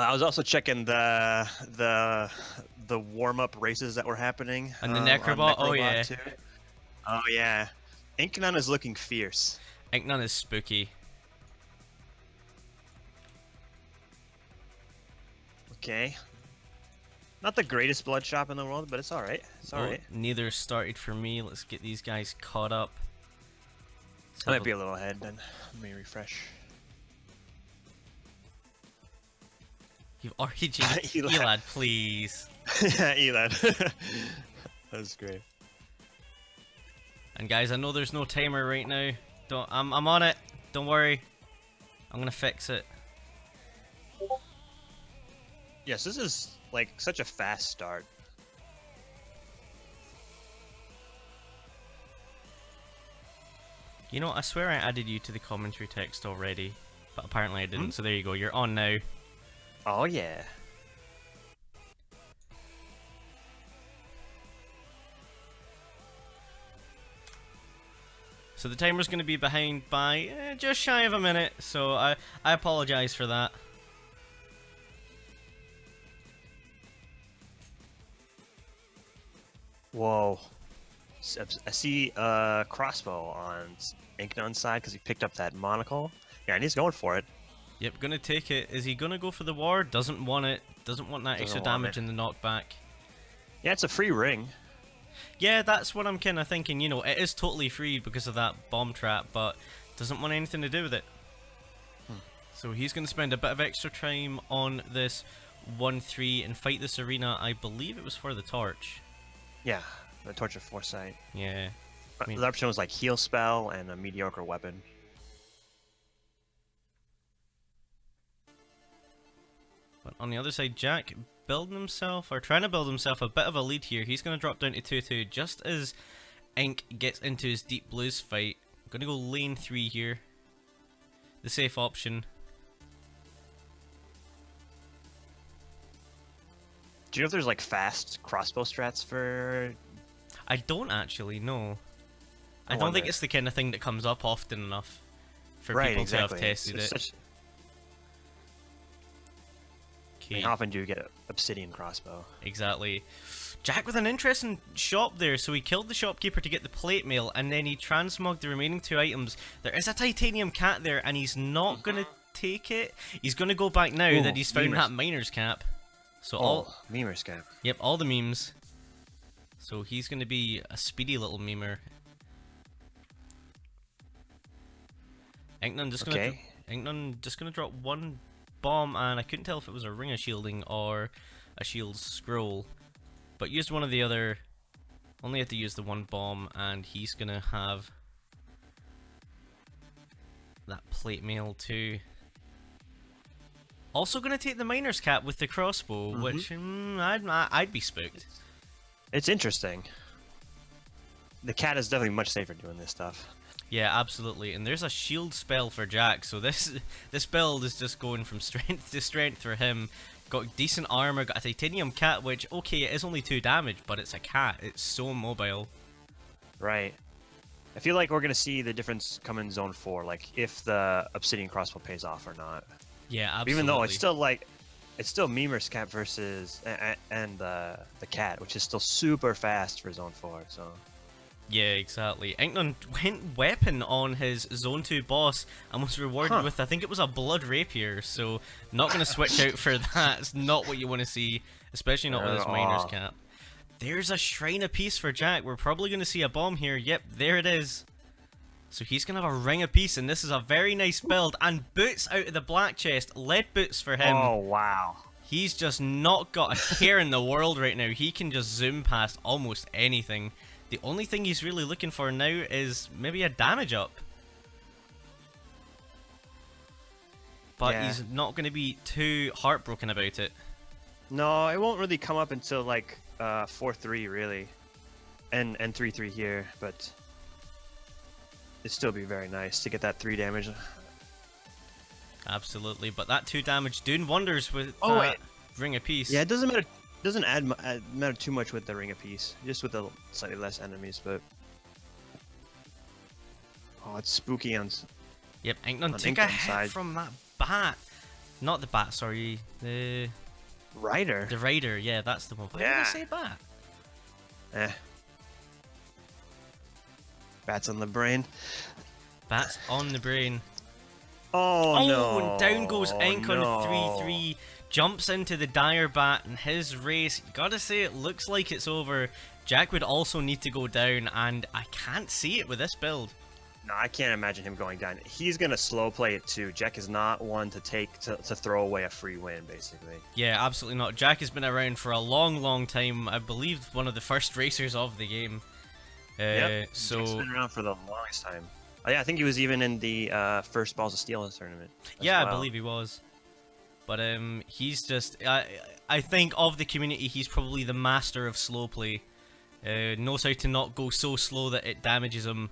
I was also checking the warm-up races that were happening And the on Necrobot, oh Necrobot yeah. too. Oh yeah, Incnone is looking fierce. Incnone is spooky. Okay. Not the greatest blood shop in the world, but it's alright. It's alright. Neither started for me. Let's get these guys caught up. I might be a little ahead then. Let me refresh. You've RG'd Elad, please. Yeah, Elad. That was great. And guys, I know there's no timer right now. I'm on it. Don't worry. I'm gonna fix it. Yes, this is like such a fast start. You know, I swear I added you to the commentary text already, but apparently I didn't. So there you go. You're on now. Oh yeah. So the timer's going to be behind by just shy of a minute, so I apologize for that. Whoa. I see a crossbow on Incnone's side because he picked up that monocle. Yeah, and he's going for it. Yep, gonna take it. Is he gonna go for the ward? Doesn't want it. Doesn't want that extra damage in the knockback. Yeah, it's a free ring. Yeah, that's what I'm kind of thinking. You know, it is totally free because of that bomb trap, but doesn't want anything to do with it. So he's going to spend a bit of extra time on this 1-3 and fight this arena. I believe it was for the torch. Yeah, the Torch of Foresight. Yeah. I mean, the option was like heal spell and a mediocre weapon. but on the other side, Jack building himself, or trying to build himself a bit of a lead here. He's going to drop down to 2-2 just as Ink gets into his Deep Blues fight. Going to go lane 3 here. The safe option. Do you know if there's like fast crossbow strats for... I don't actually know. I don't think it's the kind of thing that comes up often enough for people to have tested it. Okay. How often do you get an obsidian crossbow? Exactly. Jack with an interesting shop there. So he killed the shopkeeper to get the plate mail, and then he transmogged the remaining 2 items. There is a titanium cat there, and he's not going to take it. He's going to go back now that he's found that miner's cap. So memer's cap. Yep, all the memes. So he's going to be a speedy little memer. Incnone just going to drop 1 bomb, and I couldn't tell if it was a ring of shielding or a shield scroll, but used one or the other. Only had to use the 1 bomb, and he's going to have that plate mail too. Also going to take the miner's cap with the crossbow, which I'd be spooked. It's interesting. The cat is definitely much safer doing this stuff. Yeah, absolutely. And there's a shield spell for Jack, so this build is just going from strength to strength for him. Got decent armor, got a titanium cat, which, okay, it is only 2 damage, but it's a cat. It's so mobile. Right. I feel like we're going to see the difference come in Zone 4, like if the obsidian crossbow pays off or not. Yeah, absolutely. Even though it's still like, it's still Memer's cap versus and the cat, which is still super fast for Zone 4. So. Yeah, exactly. Incnone went weapon on his Zone 2 boss and was rewarded with, I think it was a blood rapier. So not going to switch out for that. It's not what you want to see, especially not with his miner's cap. There's a shrine of peace for Jack. We're probably going to see a bomb here. Yep, there it is. So he's going to have a ring of peace, and this is a very nice build. And boots out of the black chest. Lead boots for him. Oh, wow. He's just not got a care in the world right now. He can just zoom past almost anything. The only thing he's really looking for now is maybe a damage up. But he's not going to be too heartbroken about it. No, it won't really come up until like 4-3 really. And 3-3 here, but it'd still be very nice to get that 3 damage. Absolutely, but that 2 damage doing wonders with Ring of Peace. Yeah, it doesn't matter. Doesn't matter too much with the Ring of Peace, just with the slightly less enemies, but it's spooky on. Yep, Incnone took a hit from that bat. Not the bat, sorry. The Rider. rider, yeah, that's the one. Why did I say bat? Eh. Bats on the brain. Bats on the brain. Oh, no. And down goes Incnone no. 3-3. Jumps into the dire bat, and his race, gotta say, it looks like it's over. Jack would also need to go down, and I can't see it with this build. No, I can't imagine him going down. He's gonna slow play it too. Jack is not one to throw away a free win, basically. Yeah, absolutely not. Jack has been around for a long time. I believe one of the first racers of the game. Yep. So Jack's been around for the longest time. Oh, yeah, I think he was even in the first Balls of Steel tournament. Yeah, I believe he was. But he's just, I think of the community, he's probably the master of slow play. Knows how to not go so slow that it damages him.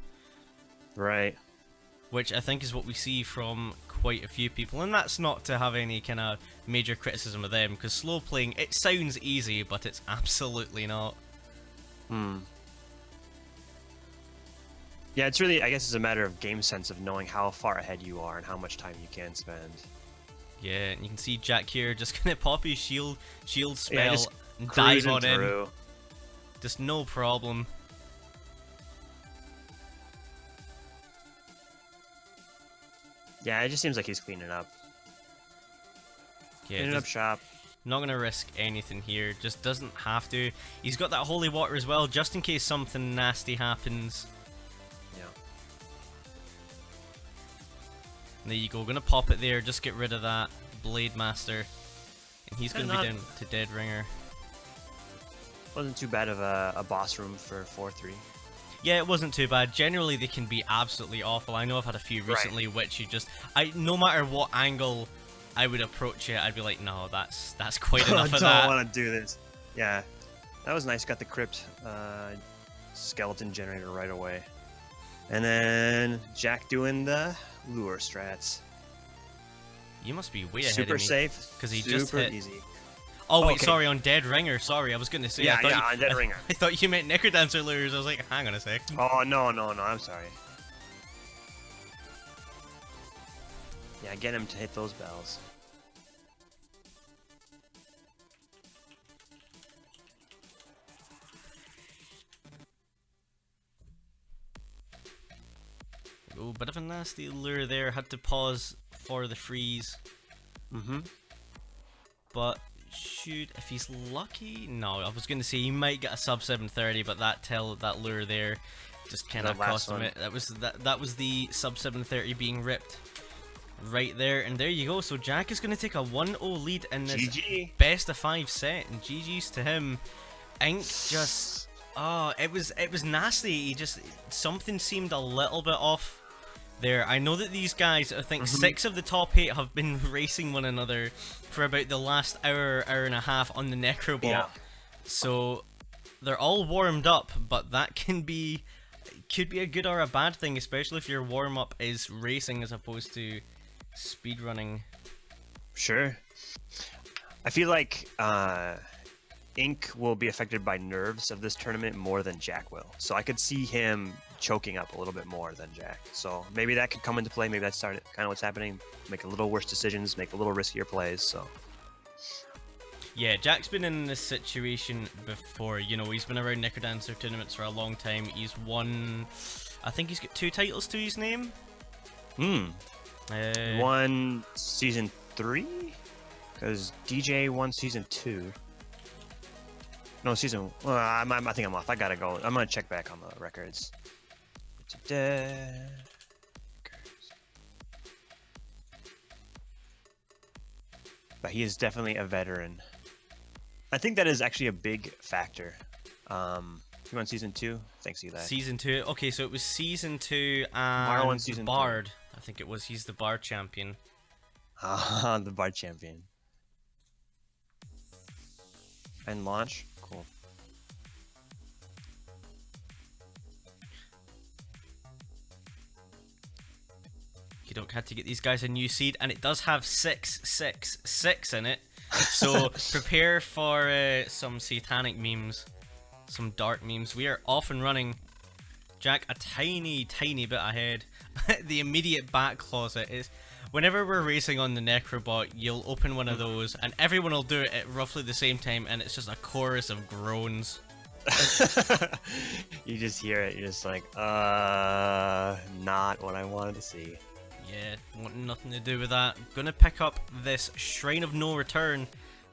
Right. Which I think is what we see from quite a few people. And that's not to have any kind of major criticism of them, because slow playing, it sounds easy, but it's absolutely not. Yeah, it's really, I guess it's a matter of game sense of knowing how far ahead you are and how much time you can spend. Yeah, and you can see Jack here just gonna pop his shield spell just and dive on through. in. Just no problem. Yeah, it just seems like he's cleaning up. Yeah, Cleaning up shop. not gonna risk anything here. Just doesn't have to. He's got that holy water as well, just in case something nasty happens. Yeah. There you go. Gonna pop it there. Just get rid of that Blade Master, and he's gonna be down to Dead Ringer. Wasn't too bad of a boss room for 4-3. Yeah, it wasn't too bad. Generally, they can be absolutely awful. I know I've had a few recently, which you just, no matter what angle I would approach it, I'd be like, no, that's quite enough of that. I don't want to do this. Yeah, that was nice. Got the crypt skeleton generator right away, and then Jack doing the lure strats. You must be way ahead Super of me. safe, because he super just hit. easy. Oh wait, Okay. sorry, on Dead Ringer. Sorry, I was gonna say. Yeah, on Dead Ringer. I thought you meant Necrodancer lures. I was like, hang on a sec. Oh no, I'm sorry. Yeah, get him to hit those bells. Oh, bit of a nasty lure there. Had to pause for the freeze. But shoot, if he's lucky, no. I was gonna say he might get a sub 730, but that lure there just kind of cost him it. That was the sub 730 being ripped right there, and there you go. So Jack is gonna take a 1-0 lead in this GG. best of 5 set, and GG's to him. Ink just, it was nasty. He just, something seemed a little bit off there. I know that these guys, I think 6 of the top 8 have been racing one another for about the last hour and a half on the Necrobot. Yeah. So they're all warmed up, but that could be a good or a bad thing, especially if your warm up is racing as opposed to speedrunning. Sure. I feel like Ink will be affected by nerves of this tournament more than Jack will. So I could see him choking up a little bit more than Jack. So maybe that could come into play. Maybe that's kind of what's happening. Make a little worse decisions, make a little riskier plays. So yeah, Jack's been in this situation before. You know, he's been around Necrodancer tournaments for a long time. He's won, I think he's got 2 titles to his name. Won season 3? Because DJ won season 2. No, season. Well, I think I'm off. I gotta go. I'm gonna check back on the records. But he is definitely a veteran. I think that is actually a big factor. You won season 2? Thanks, Eli. Season 2. Okay, so it was season 2 Mara won and season Bard. 2. I think it was. He's the Bard champion. The Bard champion. And launch. Cool. You don't have to get these guys a new seed, and it does have 666 in it. So prepare for some satanic memes, some dark memes. We are off and running. Jack a tiny bit ahead. The immediate back closet is. whenever we're racing on the Necrobot, you'll open one of those, and everyone will do it at roughly the same time, and it's just a chorus of groans. You just hear it, you're just like, not what I wanted to see. Yeah, want nothing to do with that. Gonna pick up this Shrine of No Return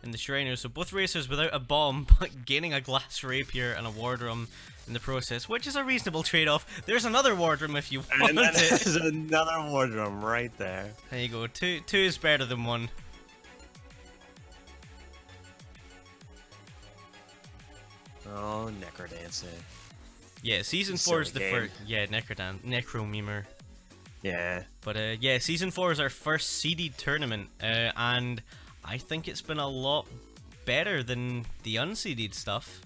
in the Shriner, so both racers without a bomb, but gaining a glass rapier and a ward room in the process, which is a reasonable trade-off. There's another ward room if you want And it. there's another ward room right there. There you go, two is better than one. Oh, Necrodancer. Yeah, Season 4 is the first... Yeah, Necromemer. Yeah. But yeah, Season 4 is our first seeded tournament, and I think it's been a lot better than the unseeded stuff,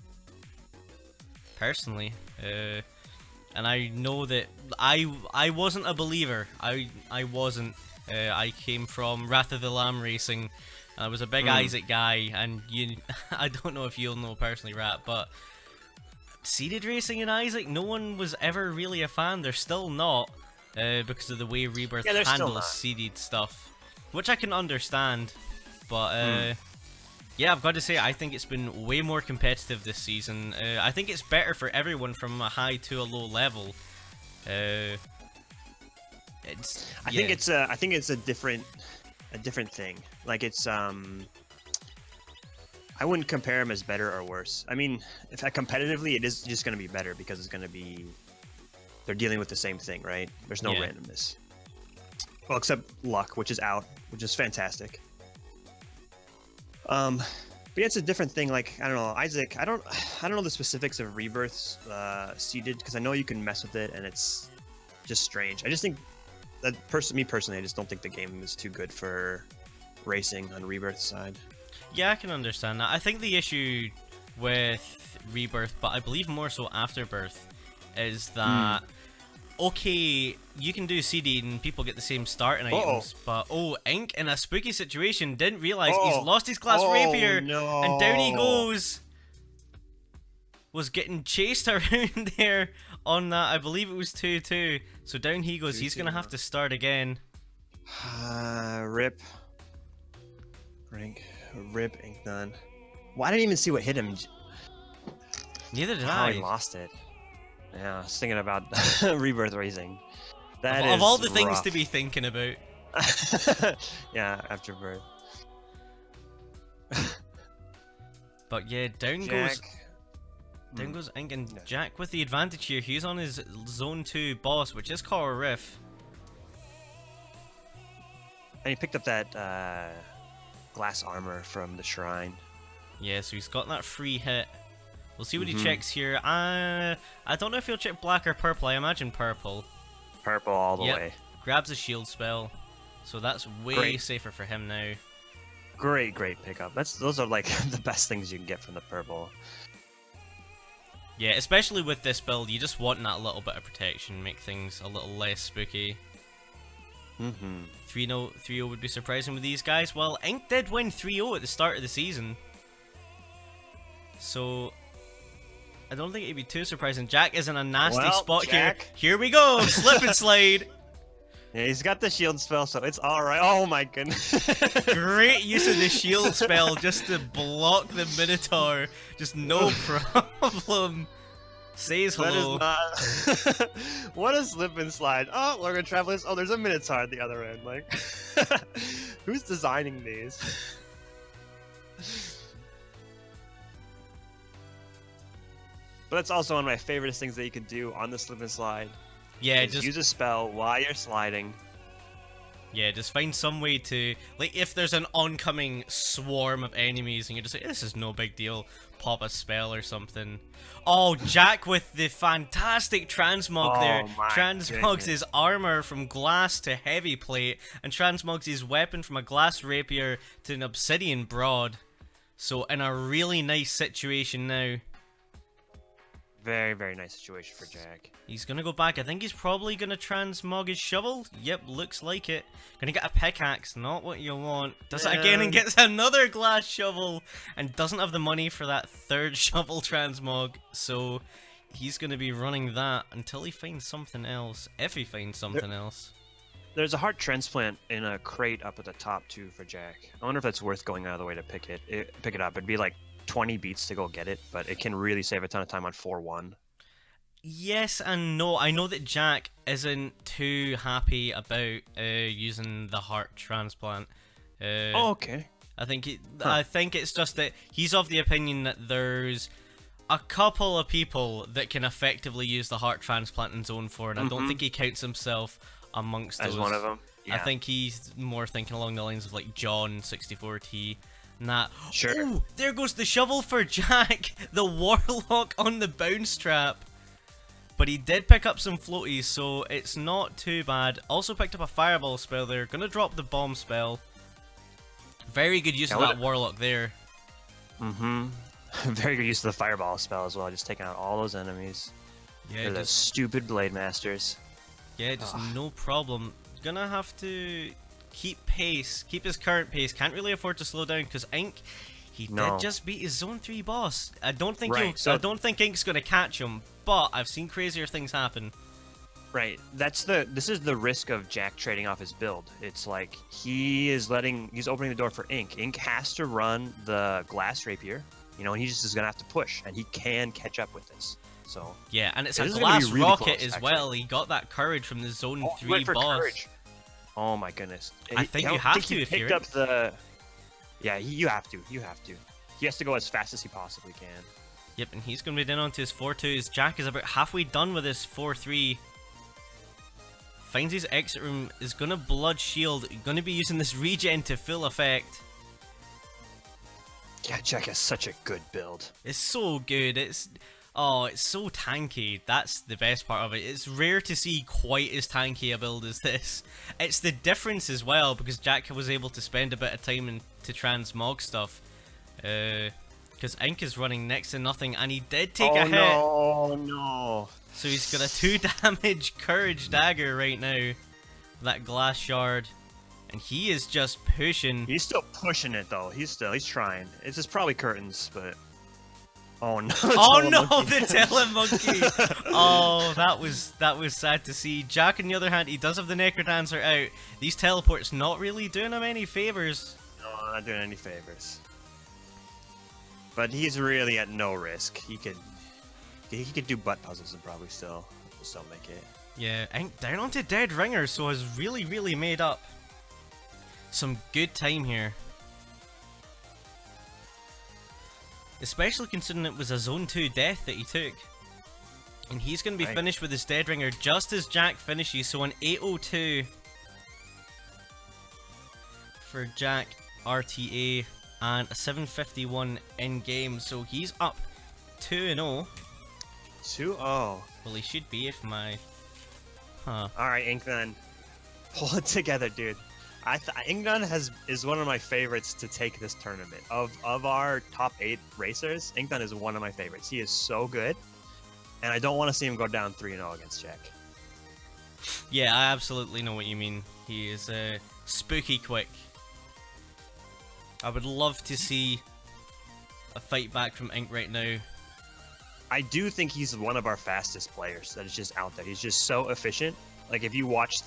personally. And I know that I wasn't a believer. I wasn't. I came from Wrath of the Lamb Racing. I was a big Isaac guy, and I don't know if you'll know personally, Rat, but seeded racing in Isaac, no one was ever really a fan. They're still not. Because of the way Rebirth handles seeded stuff, which I can understand, but yeah, I've got to say, I think it's been way more competitive this season. I think it's better for everyone from a high to a low level. I think it's a different thing. Like it's I wouldn't compare them as better or worse. I mean, if competitively, it is just going to be better because it's going to be. They're dealing with the same thing, right? There's no randomness. Well, except luck, which is out, which is fantastic. But yeah, it's a different thing. Like, I don't know, Isaac, I don't know the specifics of Rebirth's seeded, because I know you can mess with it and it's just strange. I just think that me personally, I just don't think the game is too good for racing on Rebirth's side. Yeah, I can understand that. I think the issue with Rebirth, but I believe more so Afterbirth, is that okay, you can do CD and people get the same starting items, but Ink in a spooky situation didn't realize he's lost his glass rapier, no. And down he goes. Was getting chased around there on that. I believe it was 2-2. So down he goes. He's gonna have to start again. Rip Incnone. Well, I didn't even see what hit him. Neither did I. He lost it. Yeah, I was thinking about Rebirth Racing. Of all the things to be thinking about. Yeah, Afterbirth. But yeah, down goes Ink, and Jack with the advantage here. He's on his Zone 2 boss, which is Coral Riff. And he picked up that glass armor from the shrine. Yeah, so he's got that free hit. We'll see what he checks here. I don't know if he'll check black or purple. I imagine purple. Purple all the way. Grabs a shield spell. So that's way safer for him now. Great pickup. Those are like the best things you can get from the purple. Yeah, especially with this build, you just want that little bit of protection, make things a little less spooky. 3-0 would be surprising with these guys. Well, Ink did win 3-0 at the start of the season. So I don't think it'd be too surprising. Jack is in a nasty spot here. Here we go, slip and slide. Yeah, he's got the shield spell, so it's alright. Oh my goodness. Great use of the shield spell just to block the Minotaur. Just no problem. Says hello. That is not... What a slip and slide. Oh, we're gonna travel this. Oh, there's a Minotaur at the other end. Like, who's designing these? But that's also one of my favorite things that you can do on the slip and slide. Yeah, just use a spell while you're sliding. Yeah, just find some way to, like, if there's an oncoming swarm of enemies and you're just like, this is no big deal, pop a spell or something. Oh, Jack with the fantastic transmog there. Transmogs his armor from glass to heavy plate and transmogs his weapon from a glass rapier to an obsidian broad. So in a really nice situation now. Very, very nice situation for Jack. He's gonna go back. I think he's probably gonna transmog his shovel. Yep, looks like it. Gonna get a pickaxe, not what you want. Does it again and gets another glass shovel and doesn't have the money for that third shovel transmog. So he's gonna be running that until he finds something else. If he finds something else. There's a heart transplant in a crate up at the top too for Jack. I wonder if that's worth going out of the way to pick it up. It'd be like 20 beats to go get it, but it can really save a ton of time on 4-1. Yes and no. I know that Jack isn't too happy about using the heart transplant. Oh, okay. I think it's just that he's of the opinion that there's a couple of people that can effectively use the heart transplant in Zone 4, and I don't think he counts himself amongst those. As one of them. Yeah. I think he's more thinking along the lines of like John 64T. And that. Sure. Oh, there goes the shovel for Jack, the warlock on the bounce trap. But he did pick up some floaties, so it's not too bad. Also picked up a fireball spell there. Gonna drop the bomb spell. Very good use of that warlock there. Very good use of the fireball spell as well, just taking out all those enemies. Yeah, they're those stupid blade masters. Yeah, just no problem. Gonna have to keep pace, keep his current pace. Can't really afford to slow down because Ink, he did just beat his Zone 3 boss. I don't think I don't think Ink's gonna catch him, but I've seen crazier things happen. Right. This is the risk of Jack trading off his build. It's like he's opening the door for Ink. Ink has to run the glass rapier, you know, and he just is gonna have to push, and he can catch up with this. So yeah, and it's a glass rocket as well. He got that courage from the Zone 3 boss. Courage. Oh my goodness! I think you have to if you're. Yeah, you have to. You have to. He has to go as fast as he possibly can. Yep, and he's gonna be down onto his 4-2s. Jack is about halfway done with his 4-3. Finds his exit room, is gonna blood shield, gonna be using this regen to full effect. Yeah, Jack has such a good build. It's so good. It's so tanky. That's the best part of it. It's rare to see quite as tanky a build as this. It's the difference as well, because Jack was able to spend a bit of time to transmog stuff. Because Ink is running next to nothing, and he did take a hit. Oh no! So he's got a 2 damage courage dagger right now. That glass shard. And he is just pushing. He's still pushing it though. He's trying. It's just probably curtains, but oh no! Oh no, the telemonkey! Oh, that was sad to see. Jack, on the other hand, he does have the Necrodancer out. These teleports not really doing him any favors. No, not doing any favors. But he's really at no risk. He could do butt puzzles and probably still make it. Yeah, Ink down onto Dead Ringer, so has really made up some good time here. Especially considering it was a Zone 2 death that he took. And he's going to be finished with his Dead Ringer just as Jack finishes, so an 802 for Jack RTA and a 751 in game, so he's up 2-0. 2-0. Well, he should be if my... Alright, Incnone. Pull it together, dude. Incnone is one of my favorites to take this tournament. Of our top 8 racers, Incnone is one of my favorites. He is so good, and I don't want to see him go down 3-0 against Jack. Yeah, I absolutely know what you mean. He is spooky quick. I would love to see a fight back from Ink right now. I do think he's one of our fastest players that is just out there. He's just so efficient. Like, if you watch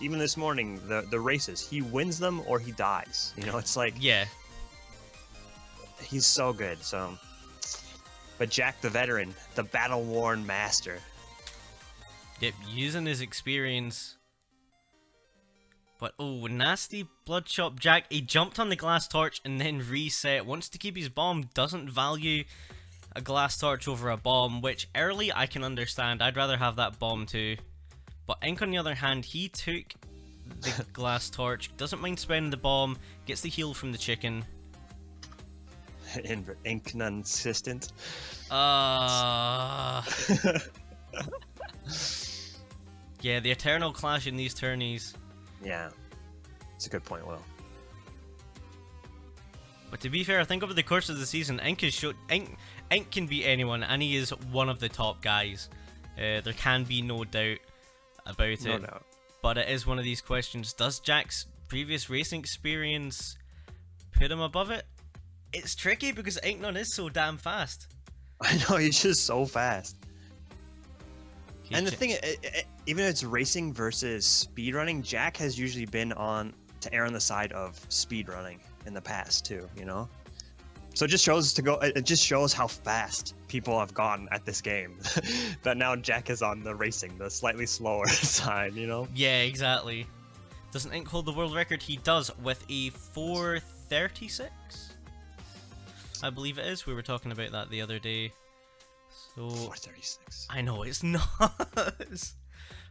even this morning, the races, he wins them or he dies. You know, it's like... Yeah. He's so good, so... But Jack the veteran, the battle-worn master. Yep, using his experience. But, oh, nasty Bloodshot Jack. He jumped on the glass torch and then reset. Wants to keep his bomb, doesn't value a glass torch over a bomb, which early I can understand. I'd rather have that bomb too. But Ink, on the other hand, he took the glass torch, doesn't mind spending the bomb, gets the heal from the chicken. Inconsistent. Yeah, the eternal clash in these tourneys. Yeah, it's a good point, Will. But to be fair, I think over the course of the season, Ink can beat anyone, and he is one of the top guys. There can be no doubt about it. No doubt. But it is one of these questions. Does Jack's previous racing experience put him above it? It's tricky because Incnone is so damn fast. I know, he's just so fast. And the thing, even if it's racing versus speed running, Jack has usually been on to err on the side of speed running in the past too. You know, so it just shows it just shows how fast people have gone at this game. That now Jack is on the racing, the slightly slower side. You know. Yeah, exactly. Doesn't Ink hold the world record? He does with a 4:36. I believe it is. We were talking about that the other day. So 4:36. I know it's nuts.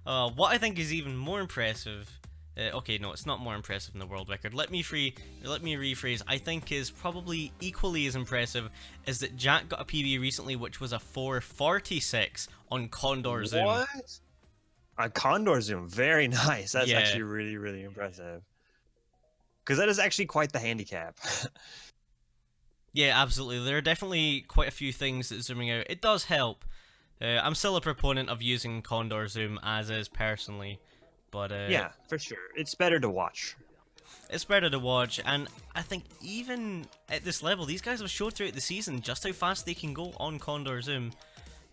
What I think is even more impressive. Okay, no, it's not more impressive than the world record. Let me rephrase. I think is probably equally as impressive is that Jack got a PB recently, which was a 4:46 on CoNDOR Zoom. What? On CoNDOR Zoom, very nice. That's actually really, really impressive. Because that is actually quite the handicap. Yeah, absolutely. There are definitely quite a few things that zooming out. It does help. I'm still a proponent of using CoNDOR Zoom as is personally, but yeah, for sure, it's better to watch. It's better to watch, and I think even at this level, these guys have showed throughout the season just how fast they can go on CoNDOR Zoom.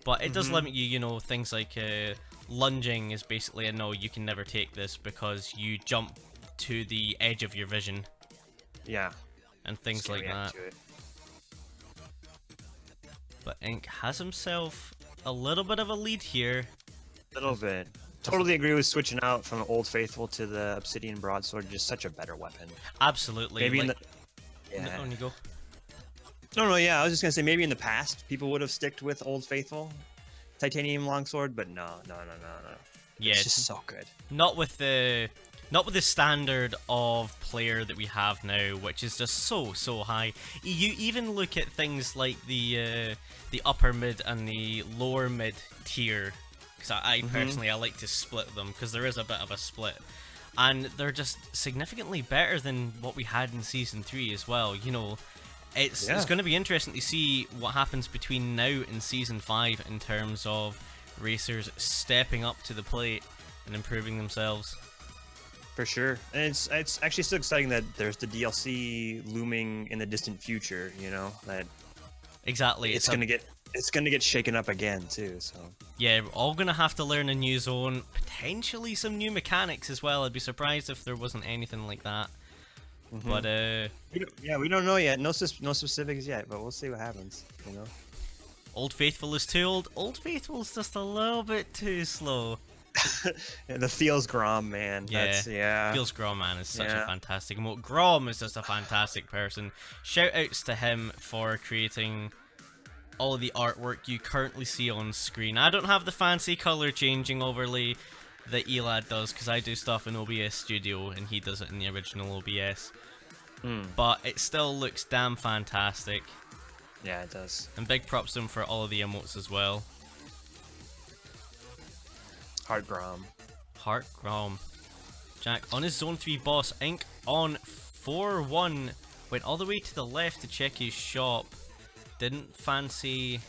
But it does limit you, you know, things like lunging is basically a no, you can never take this because you jump to the edge of your vision. Yeah. And things like that. But Ink has himself a little bit of a lead here. A little bit. Totally agree with switching out from Old Faithful to the Obsidian Broadsword. Just such a better weapon. Absolutely. Maybe like, in the... Yeah. On you go. No, yeah, I was just going to say maybe in the past people would have sticked with Old Faithful Titanium Longsword, but no. Yeah. It's just so good. Not with the standard of player that we have now, which is just so high. You even look at things like the upper mid and the lower mid tier, because I personally I like to split them because there is a bit of a split, and they're just significantly better than what we had in Season 3 as well. You know, it's going to be interesting to see what happens between now and Season 5 in terms of racers stepping up to the plate and improving themselves. For sure, and it's actually so exciting that there's the DLC looming in the distant future. You know that exactly it's gonna get shaken up again too. So yeah, we're all gonna have to learn a new zone, potentially some new mechanics as well. I'd be surprised if there wasn't anything like that. But we don't know yet. No specifics yet, but we'll see what happens. You know, Old Faithful is too old. Old Faithful is just a little bit too slow. Yeah, the Feels Grom, man. Yeah. Feels Grom, man, is such a fantastic emote. Grom is just a fantastic person. Shout outs to him for creating all of the artwork you currently see on screen. I don't have the fancy color changing overlay that Elad does because I do stuff in OBS Studio and he does it in the original OBS. But it still looks damn fantastic. Yeah, it does. And big props to him for all of the emotes as well. Heart Grom. Jack on his Zone 3 boss. Ink on 4-1. Went all the way to the left to check his shop. Didn't fancy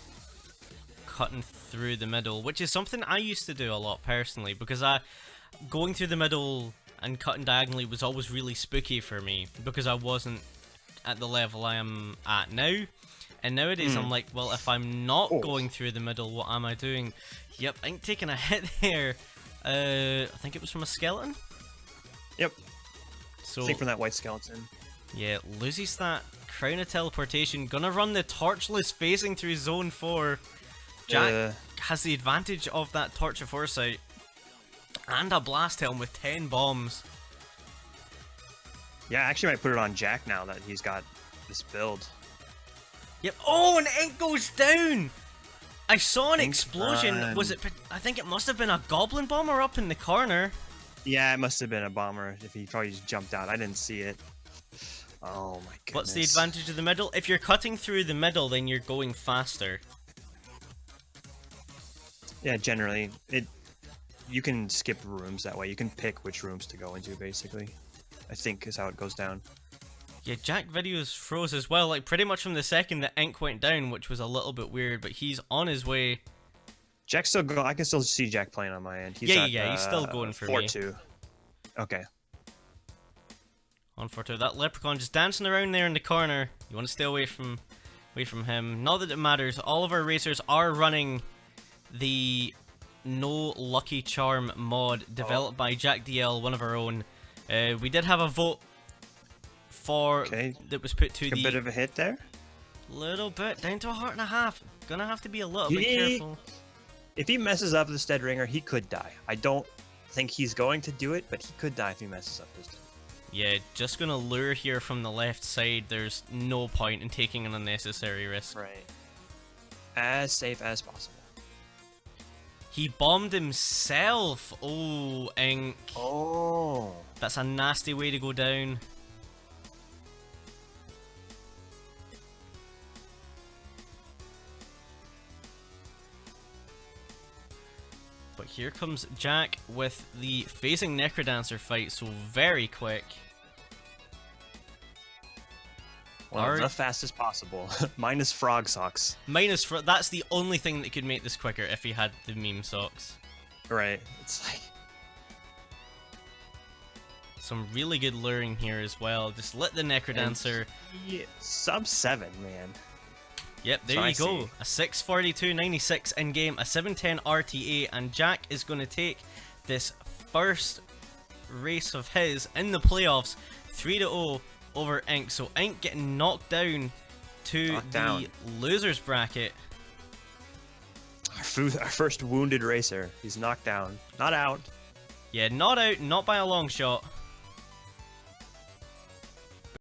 cutting through the middle, which is something I used to do a lot personally, because going through the middle and cutting diagonally was always really spooky for me, because I wasn't at the level I am at now. And nowadays I'm like, well, if I'm not going through the middle, what am I doing? Yep, Ink taking a hit there. I think it was from a skeleton? Yep. So, I think from that white skeleton. Yeah, loses that Crown of Teleportation. Gonna run the Torchless facing through Zone 4. Jack has the advantage of that Torch of Foresight. And a Blast Helm with 10 bombs. Yeah, I actually might put it on Jack now that he's got this build. Yep. Oh, and Ink goes down! I saw an explosion. Was it? I think it must have been a Goblin Bomber up in the corner. Yeah, it must have been a bomber if he probably just jumped out. I didn't see it. Oh my goodness. What's the advantage of the middle? If you're cutting through the middle, then you're going faster. Yeah, generally. You can skip rooms that way. You can pick which rooms to go into, basically. I think is how it goes down. Yeah, Jack videos froze as well, like pretty much from the second that Ink went down, which was a little bit weird, but he's on his way. Jack's still going. I can still see Jack playing on my end. He's he's still going for 4-2. Okay. On 4-2. That leprechaun just dancing around there in the corner. You want to stay away from him. Not that it matters. All of our racers are running the No Lucky Charm mod developed by JackDL, one of our own. We did have a vote for that was put to a bit of a hit there. Little bit down to 1.5. Gonna have to be a little bit careful. If he messes up the Stead Ringer, he could die. I don't think he's going to do it, but he could die if he messes up this time. Yeah, just gonna lure here from the left side. There's no point in taking an unnecessary risk. Right. As safe as possible. He bombed himself. Oh, Ink. Oh. That's a nasty way to go down. But here comes Jack with the facing Necrodancer fight, so very quick. Well, the fastest possible. Minus frog socks. That's the only thing that could make this quicker if he had the meme socks. Right. It's like... Some really good luring here as well. Just let the Necrodancer... Sub 7, man. Yep, there you go. A 642.96 in-game, a 710 RTA, and Jack is going to take this first race of his in the playoffs 3-0 over Ink. So Ink getting knocked down to the losers bracket. Our first wounded racer. He's knocked down. Not out. Yeah, not out, not by a long shot.